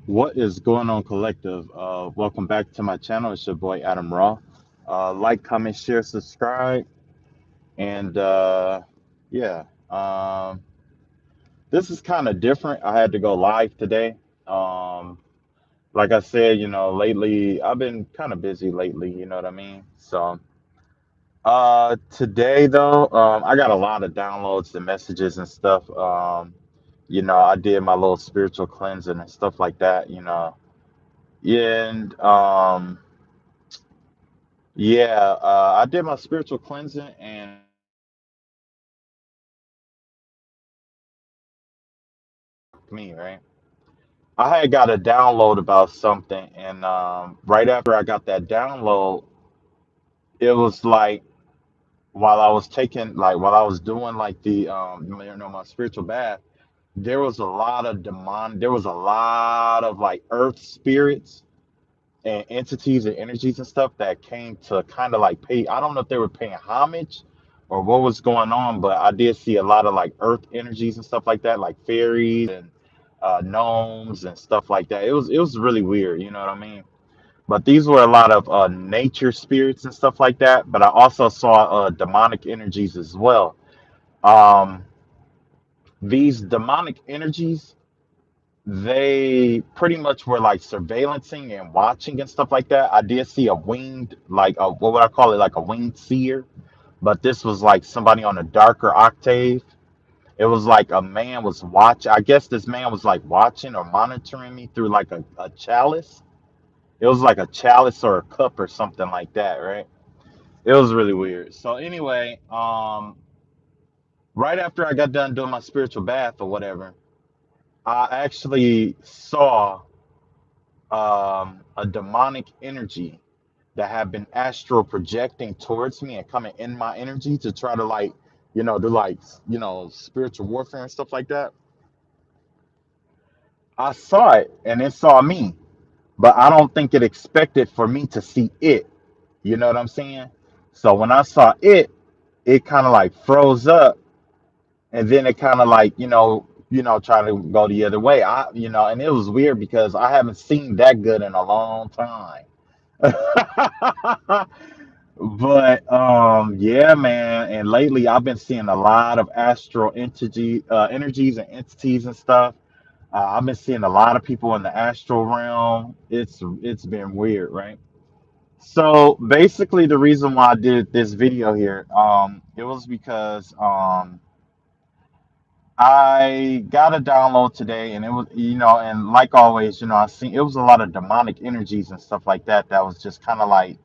What is going on, collective? Welcome back to my channel. It's your boy Adam Raw. Like, comment, share, subscribe, and yeah. Um, this is kind of different. I had to go live today. Um, like I said, lately I've been kind of busy lately. You know what I mean? So today though, I got a lot of downloads and messages and stuff. I did my little spiritual cleansing and stuff like that. And Yeah, I did my spiritual cleansing, and me, right? I had got a download about something, and right after I got that download, it was like while I was doing like my spiritual bath, there was a lot of like earth spirits and entities and energies and stuff that came to kind of like pay. I don't know if they were paying homage or what was going on, but I did see a lot of like earth energies and stuff like that, like fairies and gnomes and stuff like that. It was really weird, you know what I mean? But these were a lot of nature spirits and stuff like that. But I also saw demonic energies as well. Um, these demonic energies, they pretty much were like surveillancing and watching and stuff like that. I did see a winged, like a, what would I call it, like a winged seer, but this was like somebody on a darker octave. It was like a man was watch. I guess this man was like watching or monitoring me through like a chalice. It was like a chalice or a cup or something like that, right? It was really weird. So anyway, right after I got done doing my spiritual bath or whatever, I actually saw a demonic energy that have been astral projecting towards me and coming in my energy to try to like, do like, spiritual warfare and stuff like that. I saw it and it saw me, but I don't think it expected for me to see it. You know what I'm saying? So when I saw it, it kind of like froze up, and then it kind of like, try to go the other way. And it was weird because I haven't seen that good in a long time. But yeah, man, and lately I've been seeing a lot of astral energies and entities and stuff. I've been seeing a lot of people in the astral realm. It's been weird, right? So basically, the reason why I did this video here, it was because I got a download today, and it was, and like always, I seen it was a lot of demonic energies and stuff like that. That was just kind of like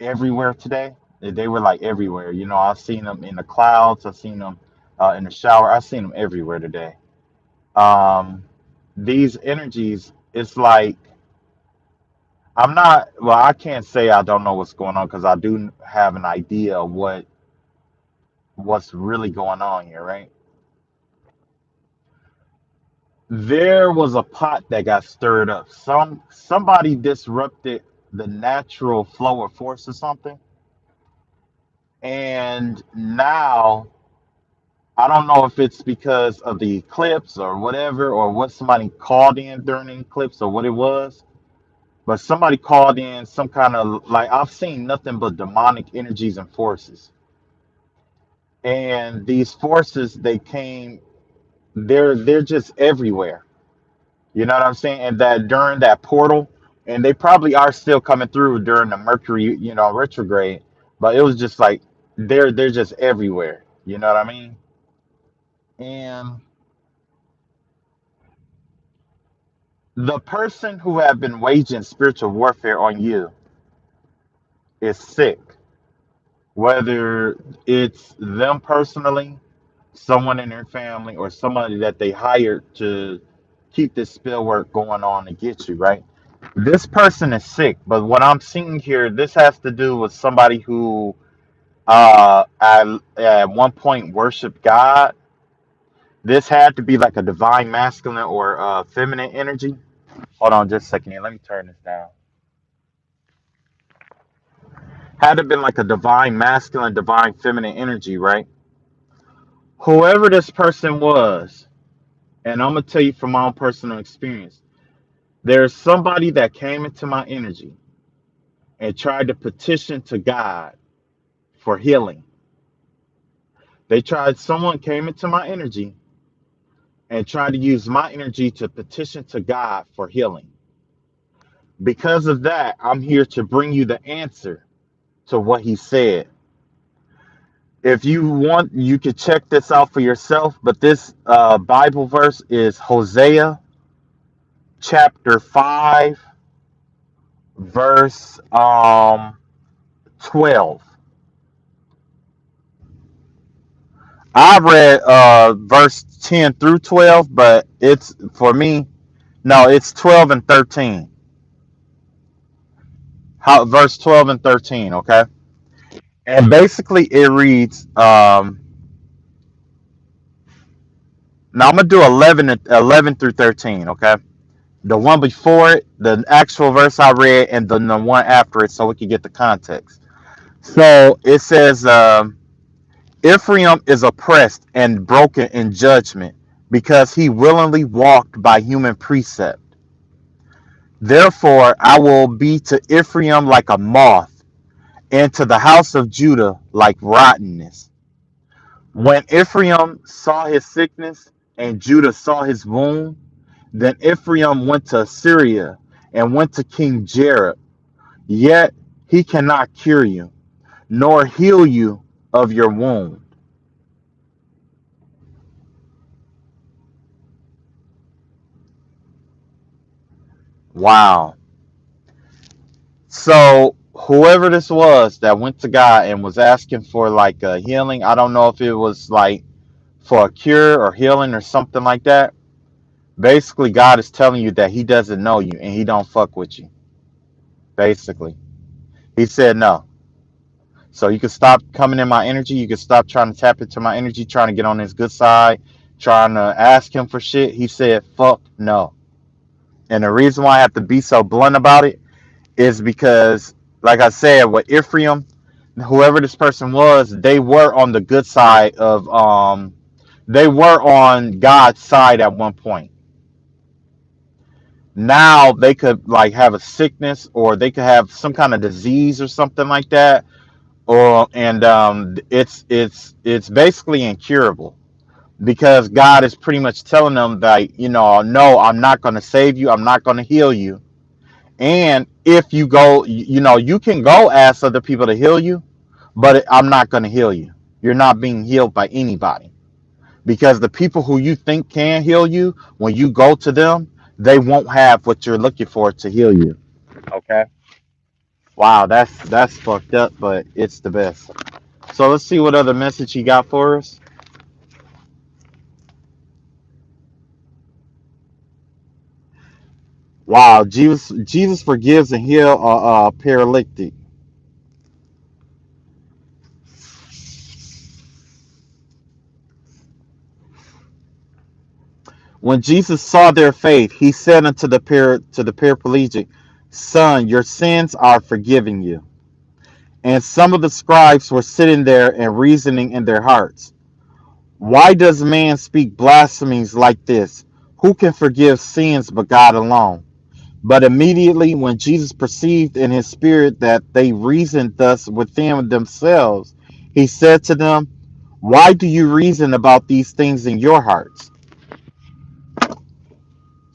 everywhere today. They were like everywhere. I've seen them in the clouds. I've seen them in the shower. I've seen them everywhere today. Um, these energies, it's like I'm not. Well, I can't say I don't know what's going on because I do have an idea of what's really going on here, right? There was a pot that got stirred up. Somebody disrupted the natural flow of force or something, and now I don't know if it's because of the eclipse or whatever, or what somebody called in during the eclipse or what it was. But somebody called in some kind of like I've seen nothing but demonic energies and forces. And these forces they came they're just everywhere. You know what I'm saying? And that during that portal, and they probably are still coming through during the Mercury, retrograde, but it was just like they're just everywhere. You know what I mean? And the person who have been waging spiritual warfare on you is sick, whether it's them personally, someone in their family, or somebody that they hired to keep this spell work going on to get you, right? This person is sick, but what I'm seeing here, this has to do with somebody who at one point worshiped God. This had to be like a divine masculine or feminine energy. Hold on just a second here. Let me turn this down. Had to have been like a divine masculine, divine feminine energy, right? Whoever this person was, and I'm gonna tell you from my own personal experience, There's somebody that came into my energy and tried to petition to God for healing. Someone came into my energy and tried to use my energy to petition to God for healing. Because of that, I'm here to bring you the answer to what he said. If you want, you could check this out for yourself, but this Bible verse is Hosea chapter 5, verse 12. I read verse 10 through 12, but it's for me, no, it's 12 and 13. Verse 12 and 13, okay? And basically it reads, now I'm going to do 11 through 13, okay? The one before it, the actual verse I read, and then the one after it, so we can get the context. So it says, Ephraim is oppressed and broken in judgment because he willingly walked by human precept. Therefore, I will be to Ephraim like a moth, and to the house of Judah like rottenness. When Ephraim saw his sickness and Judah saw his wound, then Ephraim went to Assyria and went to King Jareb. Yet he cannot cure you, nor heal you of your wound. Wow. So whoever this was that went to God and was asking for like a healing, I don't know if it was like for a cure or healing or something like that. Basically, God is telling you that he doesn't know you and he don't fuck with you. Basically. He said no. So you can stop coming in my energy. You can stop trying to tap into my energy, trying to get on his good side, trying to ask him for shit. He said, fuck no. And the reason why I have to be so blunt about it is because, like I said, with Ephraim, whoever this person was, they were on the good side of they were on God's side at one point. Now they could like have a sickness or they could have some kind of disease or something like that, or and it's basically incurable because God is pretty much telling them that, no, I'm not going to save you, I'm not going to heal you. And if you go, you can go ask other people to heal you, but I'm not going to heal you. You're not being healed by anybody because the people who you think can heal you, when you go to them, they won't have what you're looking for to heal you. Okay. Wow, that's fucked up, but it's the best. So let's see what other message he got for us. Wow, Jesus forgives and heals a paralytic. When Jesus saw their faith, he said unto the paraplegic, "Son, your sins are forgiven you." And some of the scribes were sitting there and reasoning in their hearts, "Why does man speak blasphemies like this? Who can forgive sins but God alone?" But immediately when Jesus perceived in his spirit that they reasoned thus within themselves, he said to them, "Why do you reason about these things in your hearts?"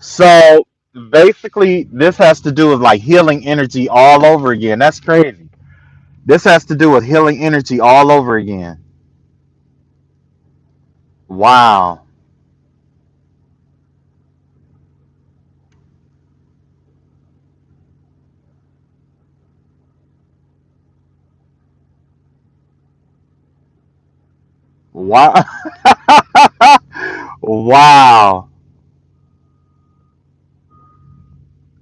So basically, this has to do with like healing energy all over again. That's crazy. This has to do with healing energy all over again. Wow. Wow. Wow.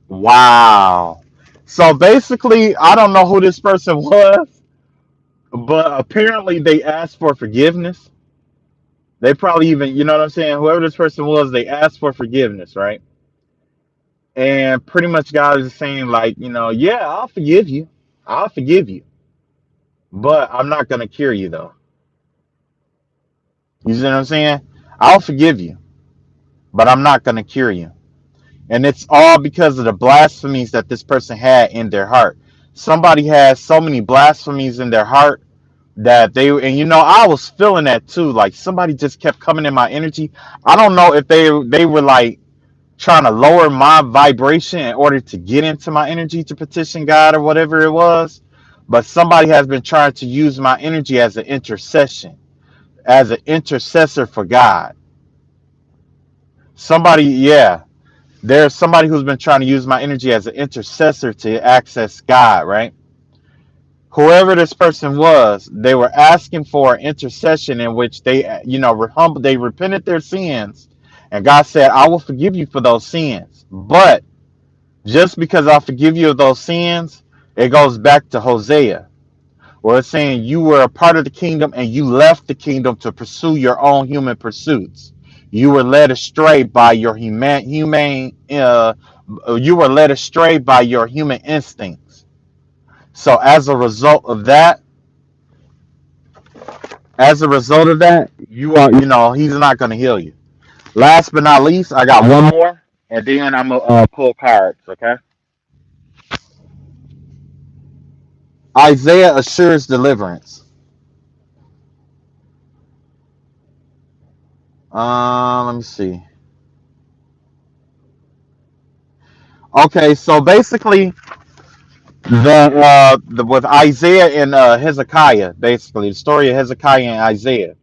Wow. So basically, I don't know who this person was, but apparently they asked for forgiveness. They probably even, you know what I'm saying? Whoever this person was, they asked for forgiveness, right? And pretty much God is saying, like, yeah, I'll forgive you. I'll forgive you. But I'm not going to cure you, though. You see what I'm saying? I'll forgive you, but I'm not going to cure you. And it's all because of the blasphemies that this person had in their heart. Somebody has so many blasphemies in their heart that they, and I was feeling that too. Like somebody just kept coming in my energy. I don't know if they were like trying to lower my vibration in order to get into my energy to petition God or whatever it was. But somebody has been trying to use my energy as an intercession, as an intercessor for God. Somebody, yeah, there's somebody who's been trying to use my energy as an intercessor to access God, right? Whoever this person was, they were asking for an intercession in which they, they repented their sins, and God said, "I will forgive you for those sins." But just because I forgive you of those sins, it goes back to Hosea, where it's saying you were a part of the kingdom and you left the kingdom to pursue your own human pursuits. You were led astray by your you were led astray by your human instincts. So as a result of that, he's not going to heal you. Last but not least, I got one more, and then I'm gonna pull cards. Okay. Isaiah assures deliverance. Let me see. Okay, so basically, the with Isaiah and Hezekiah, basically the story of Hezekiah and Isaiah.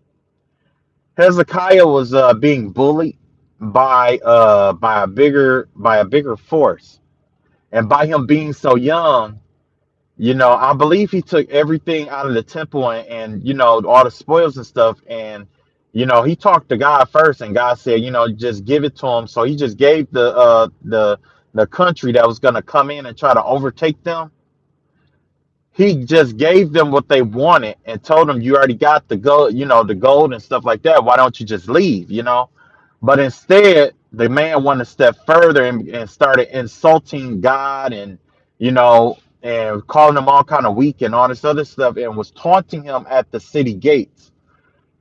Hezekiah was being bullied by a bigger force, and by him being so young, I believe he took everything out of the temple and all the spoils and stuff, and he talked to God first, and God said, just give it to him. So he just gave the country that was gonna come in and try to overtake them. He just gave them what they wanted and told them, you already got the gold and stuff like that. Why don't you just leave? But instead, the man went a step further and started insulting God and calling him all kind of weak and all this other stuff, and was taunting him at the city gates.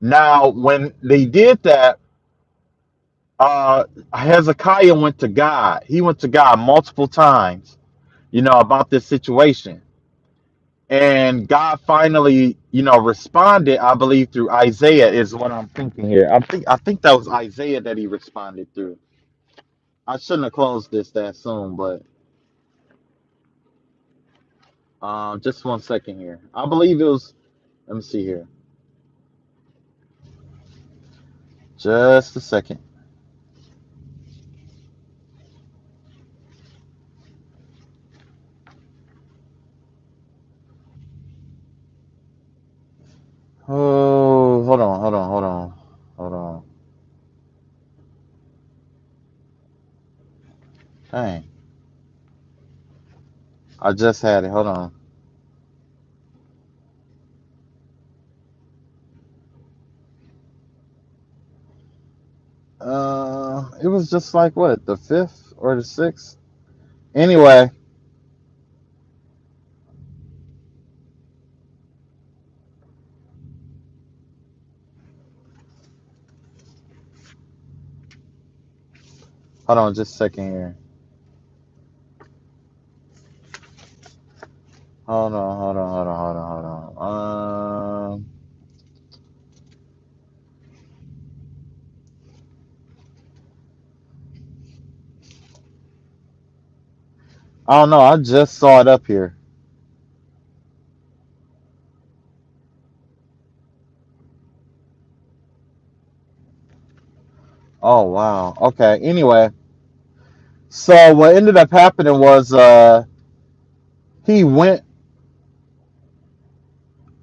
Now, when they did that, Hezekiah went to God. He went to God multiple times, about this situation. And God finally, responded, I believe, through Isaiah is what I'm thinking here. I think that was Isaiah that he responded through. I shouldn't have closed this that soon, but just 1 second here. I believe it was. Let me see here. Just a second. Oh, hold on, hold on, hold on, hold on. Dang, I just had it. Hold on. It was just like what, the fifth or the sixth? Anyway, hold on, just a second here. Hold on, hold on, hold on, hold on, hold on. I don't know. I just saw it up here. Oh wow. Okay. Anyway, so what ended up happening was he went.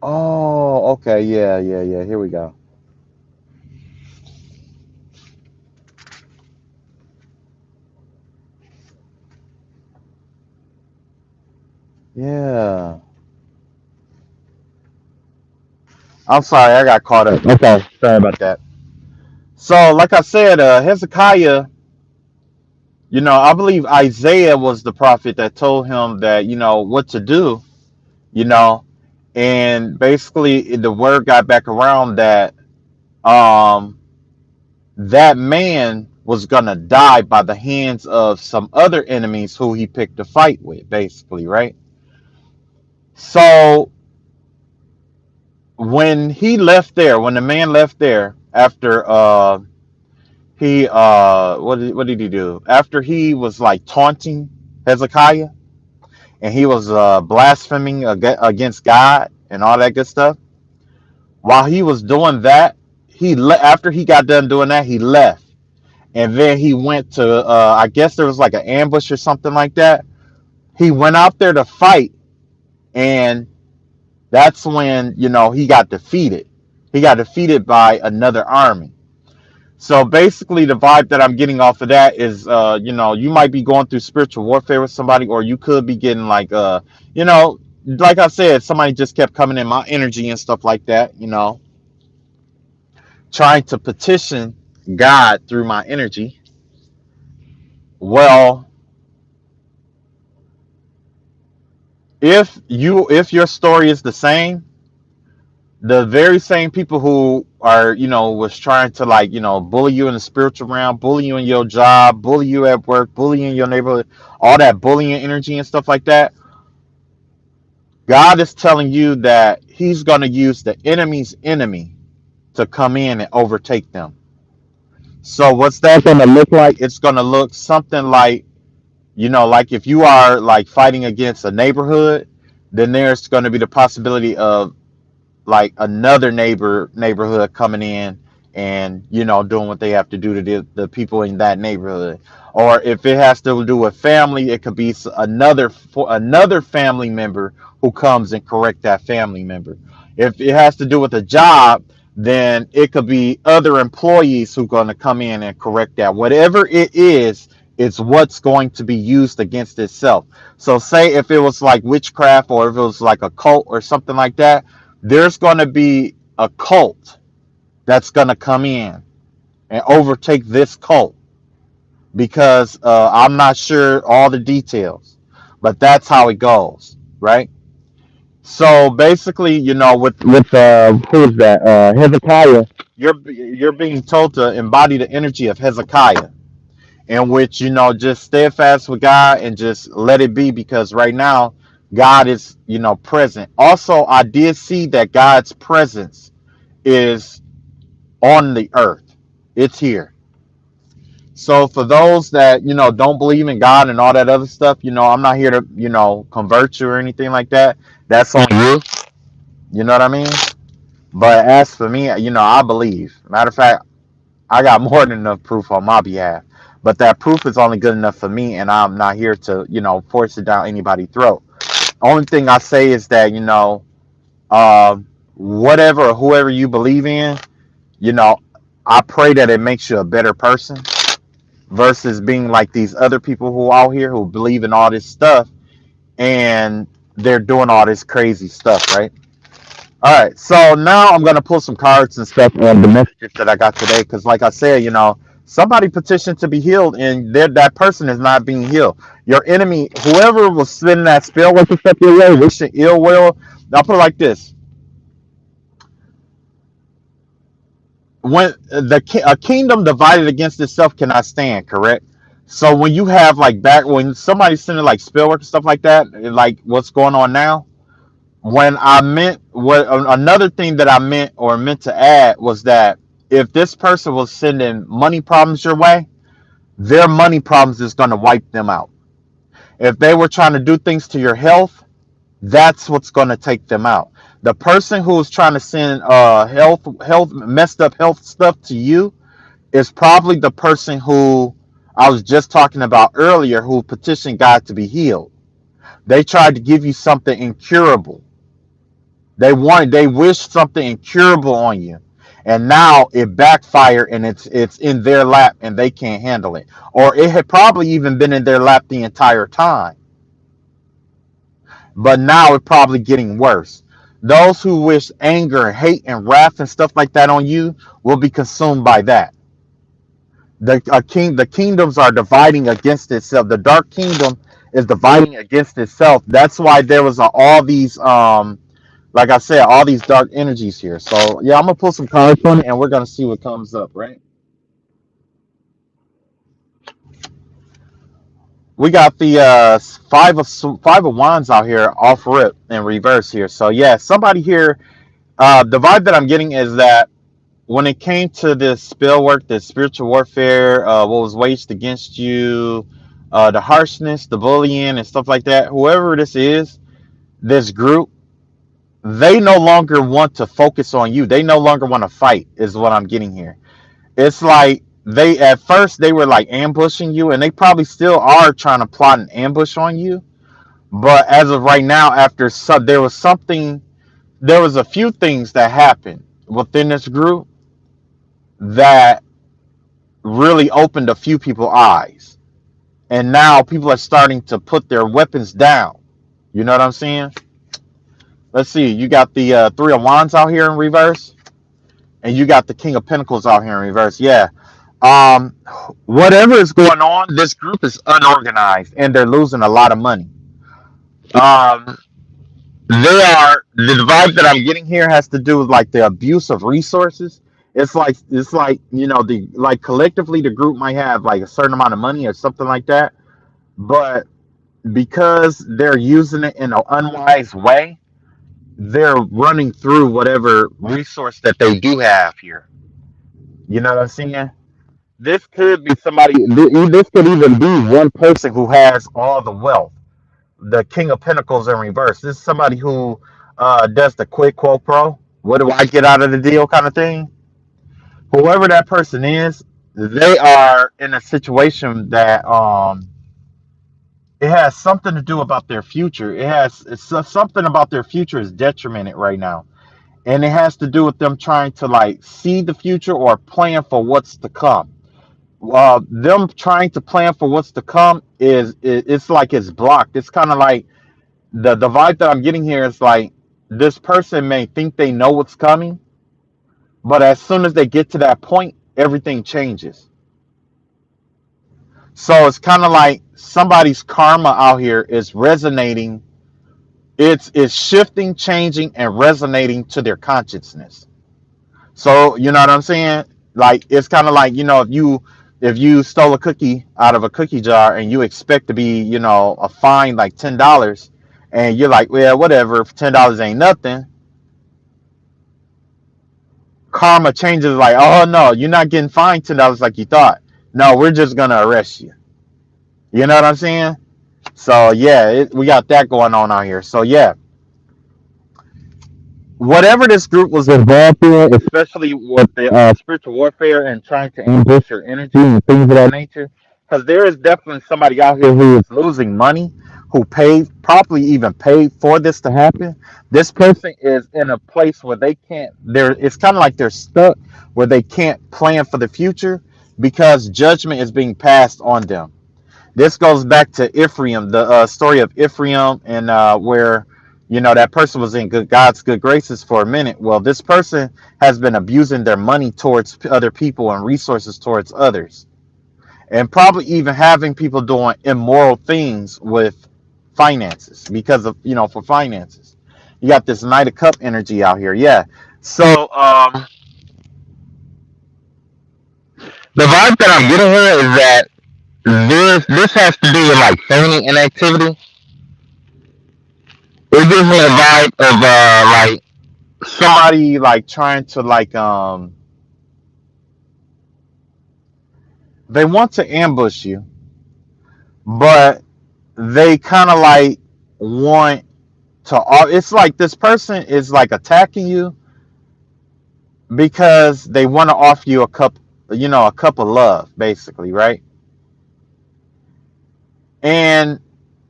Oh, okay. Yeah, yeah, yeah. Here we go. Yeah. I'm sorry, I got caught up. Okay, sorry about that. So, like I said, Hezekiah, I believe Isaiah was the prophet that told him that, what to do, you know, and basically the word got back around that um that man was gonna die by the hands of some other enemies who he picked a fight with, basically, right? So when he left there, when the man left there after he what did he do? After he was like taunting Hezekiah and he was blaspheming against God and all that good stuff. While he was doing that, after he got done doing that, he left. And then he went to I guess there was like an ambush or something like that. He went out there to fight, and that's when, he got defeated. He got defeated by another army. So basically, the vibe that I'm getting off of that is, you might be going through spiritual warfare with somebody, or you could be getting like, like I said, somebody just kept coming in my energy and stuff like that, trying to petition God through my energy. Well, if your story is the same, the very same people who are, was trying to, like, bully you in the spiritual realm, bully you in your job, bully you at work, bully you in your neighborhood, all that bullying energy and stuff like that, God is telling you that he's going to use the enemy's enemy to come in and overtake them. So what's that going to look like? It's going to look something like, like if you are like fighting against a neighborhood, then there's going to be the possibility of like another neighborhood coming in and, doing what they have to do to the people in that neighborhood. Or if it has to do with family, it could be another family member who comes and correct that family member. If it has to do with a job, then it could be other employees who are going to come in and correct that. Whatever it is, it's what's going to be used against itself. So say if it was like witchcraft, or if it was like a cult or something like that, there's going to be a cult that's going to come in and overtake this cult, because I'm not sure all the details, but that's how it goes, right? So basically, with who's that? Hezekiah. You're being told to embody the energy of Hezekiah, in which, just steadfast with God and just let it be, because right now God is, present. Also, I did see that God's presence is on the earth. It's here. So for those that, don't believe in God and all that other stuff, I'm not here to, convert you or anything like that. That's on you. You know what I mean? But as for me, I believe. Matter of fact, I got more than enough proof on my behalf. But that proof is only good enough for me, and I'm not here to, force it down anybody's throat. Only thing I say is that, uh, whatever or whoever you believe in, you know, I pray that it makes you a better person, versus being like these other people who out here who believe in all this stuff and they're doing all this crazy stuff, right? All right, so now I'm gonna pull some cards and stuff on the messages that I got today, because, like I said, somebody petitioned to be healed, and that person is not being healed. Your enemy, whoever was sending that spell with the stuff your way, wishing ill will. I'll put it like this: when a kingdom divided against itself cannot stand, correct? So when you have like when somebody's sending like spell work and stuff like that, like what's going on now, when I meant what another thing that I meant to add was that if this person was sending money problems your way, their money problems is going to wipe them out. If they were trying to do things to your health, that's what's going to take them out. The person who is trying to send health messed up health stuff to you is probably the person who I was just talking about earlier, who petitioned God to be healed. They tried to give you something incurable. They wished something incurable on you, and now it backfired, and it's in their lap, and they can't handle it. Or it had probably even been in their lap the entire time, but now it's probably getting worse. Those who wish anger, hate, and wrath and stuff like that on you will be consumed by that. The kingdoms are dividing against itself. The dark kingdom is dividing against itself. That's why there was all these like I said, all these dark energies here. So yeah, I'm gonna pull some cards on it, and we're gonna see what comes up, right? We got the five of wands out here off rip in reverse here. So yeah, somebody here. The vibe that I'm getting is that when it came to this spell work, this spiritual warfare, what was waged against you, the harshness, the bullying, and stuff like that. Whoever this is, this group, they no longer want to focus on you. They no longer want to fight. Is what I'm getting here. It's like they at first they were like ambushing you, and they probably still are trying to plot an ambush on you. But as of right now, after there was something, there was a few things that happened within this group that really opened a few people's eyes, and now people are starting to put their weapons down. You know what I'm saying? Let's see. You got the three of wands out here in reverse, and you got the king of pentacles out here in reverse. Yeah. Um, Whatever is going on, this group is unorganized, and they're losing a lot of money. Um, the vibe that I'm getting here has to do with like the abuse of resources. It's like the like collectively the group might have like a certain amount of money or something like that, but because they're using it in an unwise way, they're running through whatever resource that they do have here. You know what I'm saying? This could be somebody. This could even be one person who has all the wealth. The King of Pentacles in reverse. This is somebody who does the quid quo pro. What do I get out of the deal kind of thing? Whoever that person is, they are in a situation that it has something to do about their future. Something about their future is detrimented right now, and it has to do with them trying to like see the future or plan for what's to come. Them trying to plan for what's to come it's like it's blocked. It's kind of like the vibe that I'm getting here is like this person may think they know what's coming, but as soon as they get to that point, everything changes. So it's kind of like somebody's karma out here is resonating. It's shifting, changing, and resonating to their consciousness. So you know what I'm saying? Like it's kind of like if you stole a cookie out of a cookie jar and you expect to be a fine like $10, and you're like, well, whatever, $10 ain't nothing. Karma changes like, oh no, you're not getting fined $10 like you thought. No, we're just gonna arrest you. You know what I'm saying? So yeah, we got that going on out here. So yeah, whatever this group was involved in, especially with the spiritual warfare and trying to ambush your energy and things of that nature, because there is definitely somebody out here who is losing money, who paid, probably even paid for this to happen. This person is in a place where they can't. It's kind of like they're stuck, where they can't plan for the future because judgment is being passed on them. This goes back to Ephraim, the story of Ephraim, and where that person was in God's good graces for a minute. Well, this person has been abusing their money towards other people and resources towards others, and probably even having people doing immoral things with finances because of for finances. You got this Knight of Cup energy out here, yeah. So the vibe that I'm getting here is that this has to do with like feigning inactivity. It gives me a vibe of like somebody like trying to like they want to ambush you, but they kind of like want to. It's like this person is like attacking you because they want to offer you a cup of love, basically, right? And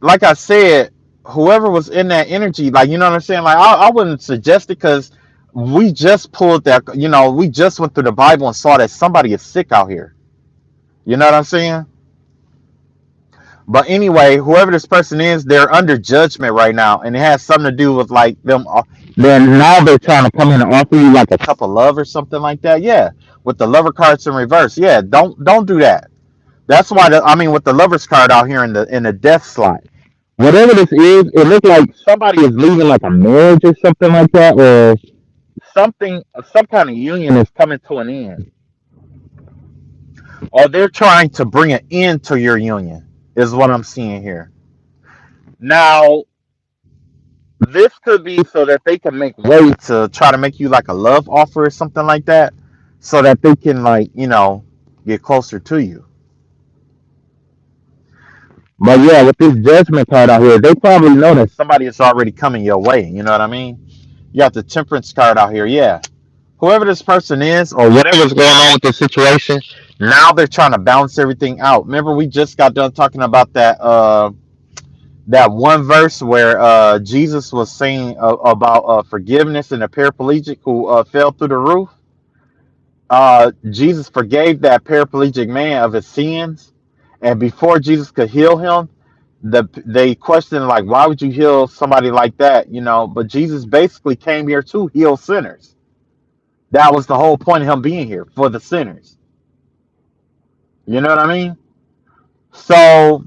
like I said, whoever was in that energy, like what I'm saying, like I wouldn't suggest it because we just pulled that, we just went through the Bible and saw that somebody is sick out here. You know what I'm saying? But anyway, whoever this person is, they're under judgment right now, and it has something to do with like them. Then now they're trying to come in and offer you like a cup of love or something like that. Yeah, with the lover cards in reverse. Yeah, don't do that. That's why I mean with the lovers card out here in the death slot. Whatever this is, it looks like somebody is leaving like a marriage or something like that, or something, some kind of union is coming to an end, or they're trying to bring an end to your union. is what I'm seeing here. Now, this could be so that they can make way to try to make you like a love offer or something like that, so that they can like get closer to you. But yeah, with this judgment card out here, they probably know that somebody is already coming your way. You know what I mean? You got the temperance card out here. Yeah, whoever this person is or whatever's going on with the situation, now they're trying to balance everything out. Remember, we just got done talking about that one verse where Jesus was saying about forgiveness and a paraplegic who fell through the roof. Jesus forgave that paraplegic man of his sins, and before Jesus could heal him, they questioned like, why would you heal somebody like that? But Jesus basically came here to heal sinners. That was the whole point of him being here, for the sinners. You know what I mean? So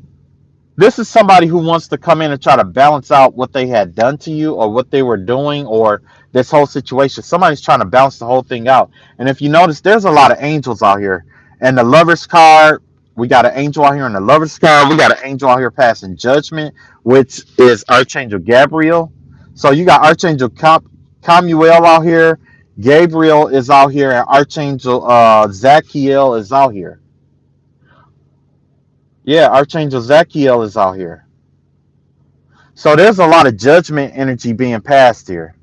this is somebody who wants to come in and try to balance out what they had done to you or what they were doing or this whole situation. Somebody's trying to balance the whole thing out. And if you notice, there's a lot of angels out here. And the lover's card, we got an angel out here in the lover's card. We got an angel out here passing judgment, which is Archangel Gabriel. So you got Archangel Camuel out here. Gabriel is out here, and Archangel Zachiel is out here. Yeah, Archangel Zachiel is out here. So there's a lot of judgment energy being passed here.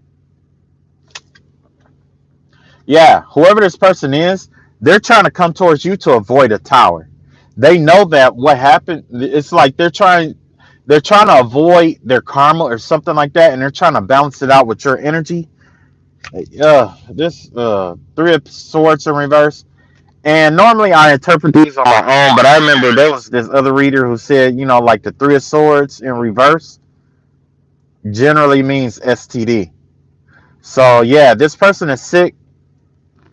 Yeah, whoever this person is, they're trying to come towards you to avoid a tower. They know that what happened, it's like they're trying to avoid their karma or something like that, and they're trying to balance it out with your energy. This three of swords in reverse. And normally I interpret these on my own, but I remember there was this other reader who said, like the three of swords in reverse generally means STD. So yeah, this person is sick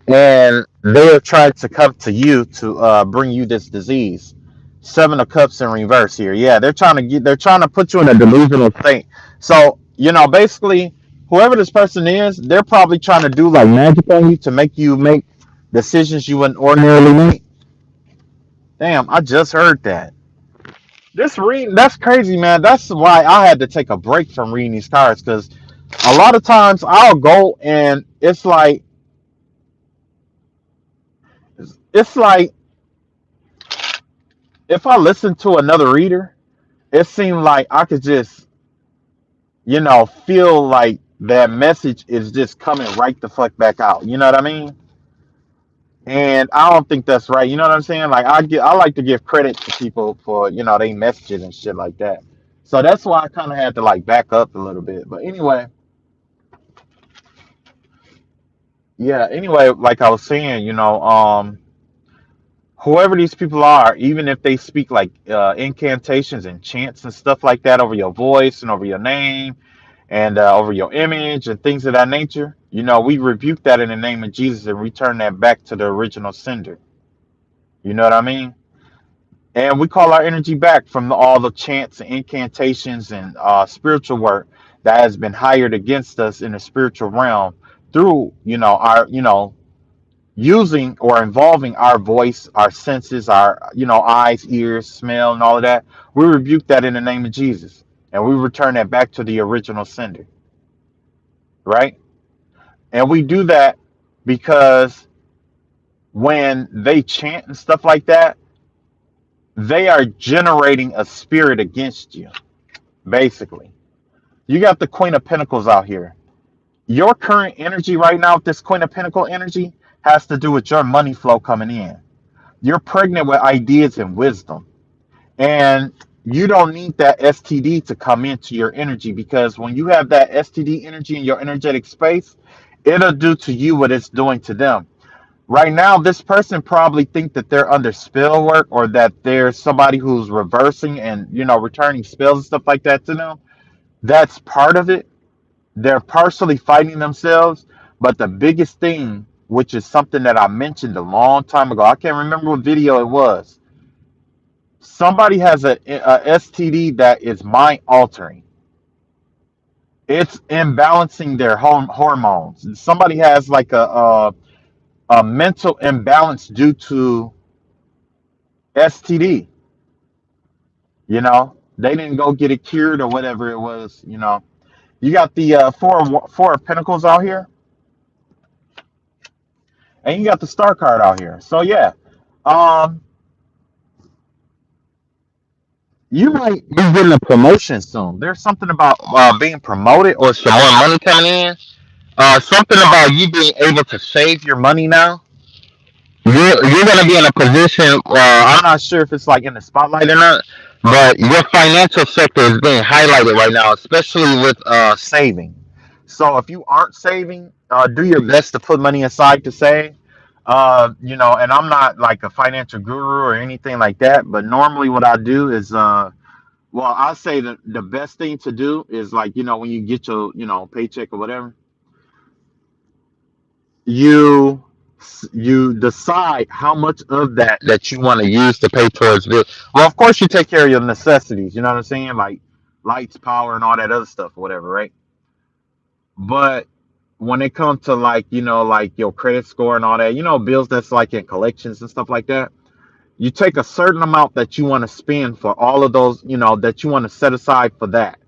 and they're trying to come to you to bring you this disease. Seven of Cups in reverse here. Yeah, they're trying to put you in a delusional state. So basically, whoever this person is, they're probably trying to do like magic on you to make you make decisions you wouldn't ordinarily make. Damn, I just heard that. This reading, that's crazy, man. That's why I had to take a break from reading these cards because a lot of times I'll go and it's like if I listen to another reader, it seemed like I could just, feel like that message is just coming right the fuck back out. You know what I mean? And I don't think that's right. You know what I'm saying? Like I like to give credit to people for, they messages and shit like that. So that's why I kind of had to like back up a little bit. But anyway, yeah, anyway, like I was saying, whoever these people are, even if they speak like incantations and chants and stuff like that over your voice and over your name and over your image and things of that nature, we rebuke that in the name of Jesus and return that back to the original sender. You know what I mean? And we call our energy back from all the chants and incantations and spiritual work that has been hired against us in the spiritual realm through, our, using or involving our voice, our senses, our, eyes, ears, smell, and all of that. We rebuke that in the name of Jesus. And we return that back to the original sender, right? And we do that because when they chant and stuff like that, they are generating a spirit against you, basically. You got the Queen of Pentacles out here. Your current energy right now, this Queen of Pentacle energy, has to do with your money flow coming in. You're pregnant with ideas and wisdom. And you don't need that STD to come into your energy because when you have that STD energy in your energetic space, it'll do to you what it's doing to them. Right now, this person probably think that they're under spell work or that there's somebody who's reversing and returning spells and stuff like that to them. That's part of it. They're partially fighting themselves, but the biggest thing, which is something that I mentioned a long time ago, I can't remember what video it was. Somebody has a STD that is mind altering. It's imbalancing their hormones. Somebody has like a mental imbalance due to STD. They didn't go get it cured or whatever it was. You got the four of Pentacles out here, and you got the Star card out here. So yeah, um, you might be getting a promotion soon. There's something about being promoted or some more money coming in. Something about you being able to save your money now. You're going to be in a position. I'm not sure if it's like in the spotlight or not, but your financial sector is being highlighted right now, especially with saving. So if you aren't saving, do your best to put money aside to save. And I'm not like a financial guru or anything like that, but normally what I do is, well, I say that the best thing to do is like, when you get your, paycheck or whatever, you you decide how much of that you want to use to pay towards bill. Well, of course, you take care of your necessities. You know what I'm saying, like lights, power, and all that other stuff, or whatever, right? But when it comes to like like your credit score and all that, bills that's like in collections and stuff like that, you take a certain amount that you want to spend for all of those, that you want to set aside for that.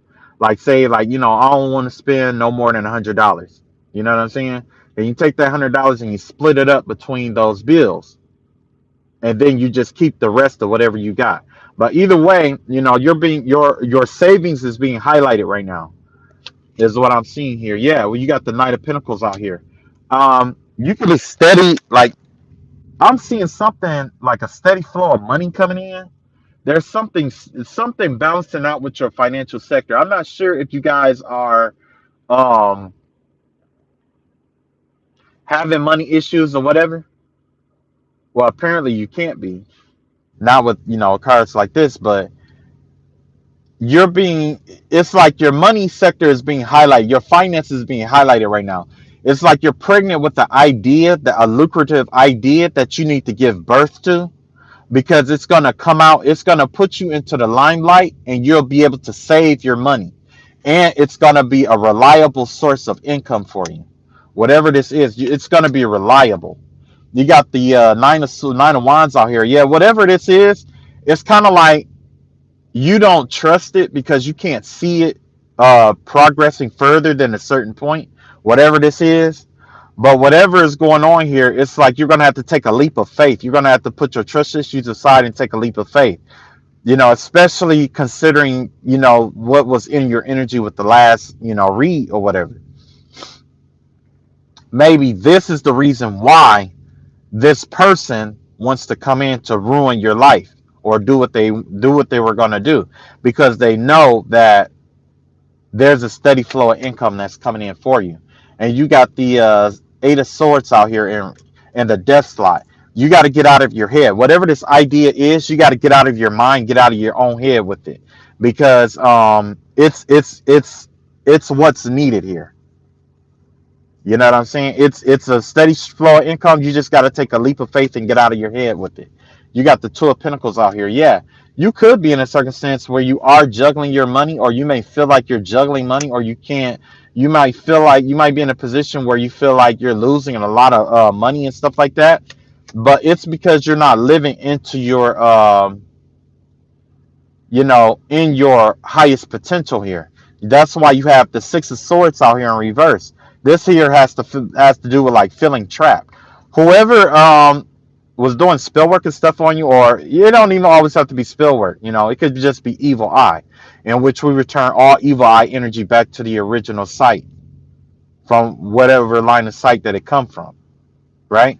Like say, like I don't want to spend no more than $100. You know what I'm saying? And you take that $100 and you split it up between those bills, and then you just keep the rest of whatever you got. But either way, your savings is being highlighted right now. Is what I'm seeing here. Yeah, well, you got the Knight of Pentacles out here. You can be steady. Like I'm seeing something like a steady flow of money coming in. There's something balancing out with your financial sector. I'm not sure if you guys are um having money issues or whatever. Well, apparently you can't be. Not with, cards like this, but you're being it's like your money sector is being highlighted. Your finances is being highlighted right now. It's like you're pregnant with the idea, a lucrative idea that you need to give birth to, because it's going to come out, it's going to put you into the limelight, and you'll be able to save your money, and it's going to be a reliable source of income for you. Whatever this is, it's going to be reliable. You got the nine of wands out here. Yeah, whatever this is, it's kind of like you don't trust it because you can't see it progressing further than a certain point, whatever this is. But whatever is going on here, it's like you're going to have to take a leap of faith. You're going to have to put your trust issues aside and take a leap of faith. Especially considering, what was in your energy with the last, read or whatever. Maybe this is the reason why this person wants to come in to ruin your life or do what they were going to do, because they know that there's a steady flow of income that's coming in for you. And you got the Eight of Swords out here in the death slot. You got to get out of your head. Whatever this idea is, you got to get out of your mind, get out of your own head with it, because it's what's needed here. You know what I'm saying? It's a steady flow of income. You just got to take a leap of faith and get out of your head with it. You got the Two of Pentacles out here. Yeah, you could be in a circumstance where you are juggling your money, or you may feel like you're juggling money, or you can't. You might feel like you might be in a position where you feel like you're losing a lot of money and stuff like that. But it's because you're not living into your in your highest potential here. That's why you have the Six of Swords out here in reverse. This here has to do with like feeling trapped. Whoever was doing spell work and stuff on you, or you don't even always have to be spell work. It could just be evil eye, in which we return all evil eye energy back to the original site from whatever line of sight that it come from, right?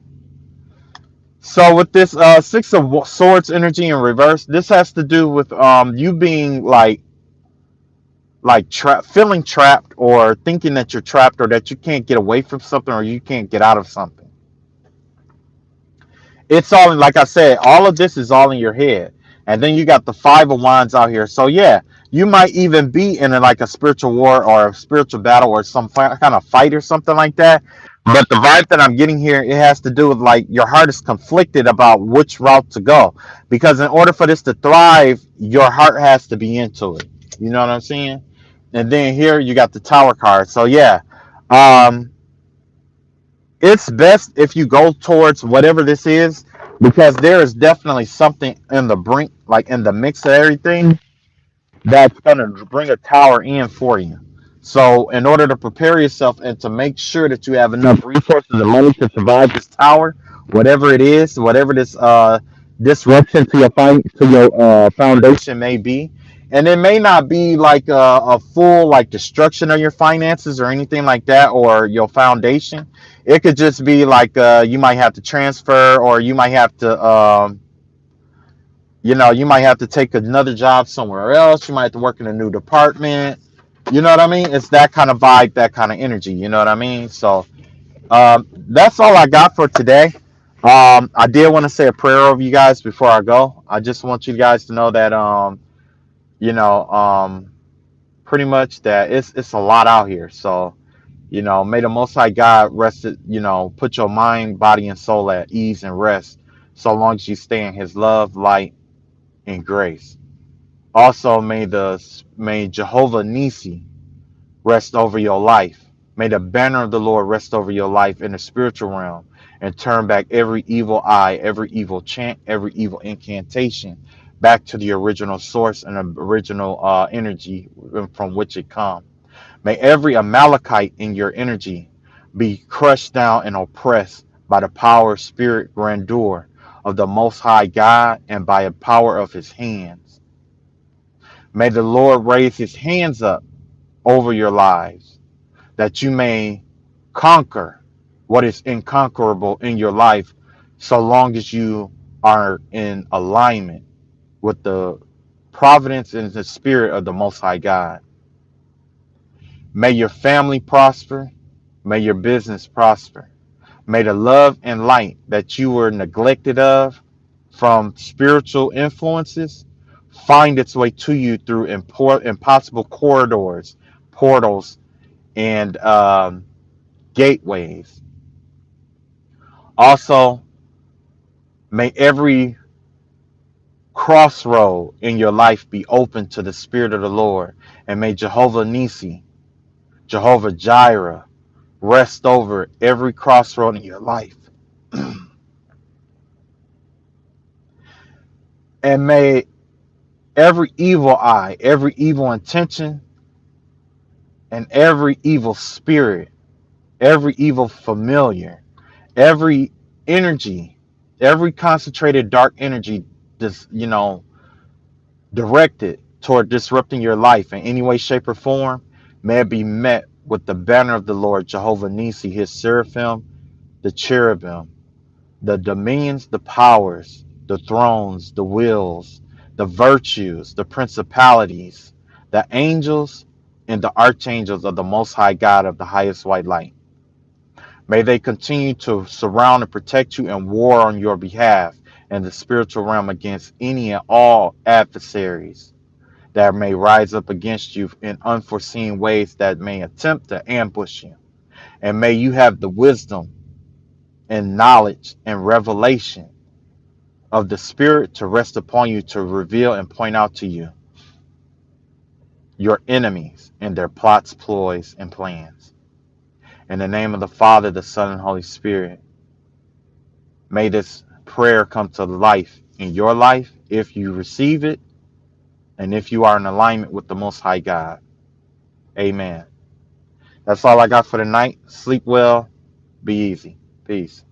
So with this Six of Swords energy in reverse, this has to do with you being feeling trapped, or thinking that you're trapped, or that you can't get away from something, or you can't get out of something. It's all, like I said, all of this is all in your head. And then you got the Five of Wands out here. So yeah, you might even be in like a spiritual war or a spiritual battle or some kind of fight or something like that. But the vibe that I'm getting here, it has to do with like your heart is conflicted about which route to go. Because in order for this to thrive, your heart has to be into it. You know what I'm saying? And then here you got the Tower card. So yeah, um, it's best if you go towards whatever this is, because there is definitely something in the brink, like in the mix of everything. that's going to bring a tower in for you. So, in order to prepare yourself and to make sure that you have enough resources and money to survive this tower, whatever it is, whatever this disruption to your foundation may be, and it may not be like a full like destruction of your finances or anything like that or your foundation. It could just be like you might have to transfer, or you might have to you might have to take another job somewhere else. You might have to work in a new department. You know what I mean? It's that kind of vibe, that kind of energy. You know what I mean? So that's all I got for today. I did want to say a prayer over you guys before I go. I just want you guys to know that you know, pretty much that it's a lot out here. So may the Most High God rest it. Put your mind, body, and soul at ease and rest, so long as you stay in His love, light, and grace. Also, may Jehovah Nisi rest over your life. May the banner of the Lord rest over your life in the spiritual realm, and turn back every evil eye, every evil chant, every evil incantation back to the original source and the original energy from which it comes. May every Amalekite in your energy be crushed down and oppressed by the power, spirit, grandeur of the Most High God, and by the power of His hands. May the Lord raise His hands up over your lives, that you may conquer what is inconquerable in your life, so long as you are in alignment with the providence and the spirit of the Most High God. May your family prosper. May your business prosper. May the love and light that you were neglected of from spiritual influences find its way to you through impossible corridors, portals, and gateways. Also, may every crossroad in your life be open to the Spirit of the Lord. And may Jehovah Nisi, Jehovah Jireh, rest over every crossroad in your life. And may every evil eye, every evil intention, and every evil spirit, every evil familiar, every energy, every concentrated dark energy, just directed toward disrupting your life in any way, shape, or form, may it be met with the banner of the Lord Jehovah Nisi, His seraphim, the cherubim, the dominions, the powers, the thrones, the wills, the virtues, the principalities, the angels, and the archangels of the Most High God of the highest white light. May they continue to surround and protect you and war on your behalf in the spiritual realm against any and all adversaries that may rise up against you in unforeseen ways that may attempt to ambush you. And may you have the wisdom and knowledge and revelation of the Spirit to rest upon you, to reveal and point out to you your enemies and their plots, ploys, and plans. In the name of the Father, the Son, and Holy Spirit, may this prayer come to life in your life if you receive it and if you are in alignment with the Most High God. Amen. That's all I got for tonight. Sleep well. Be easy. Peace.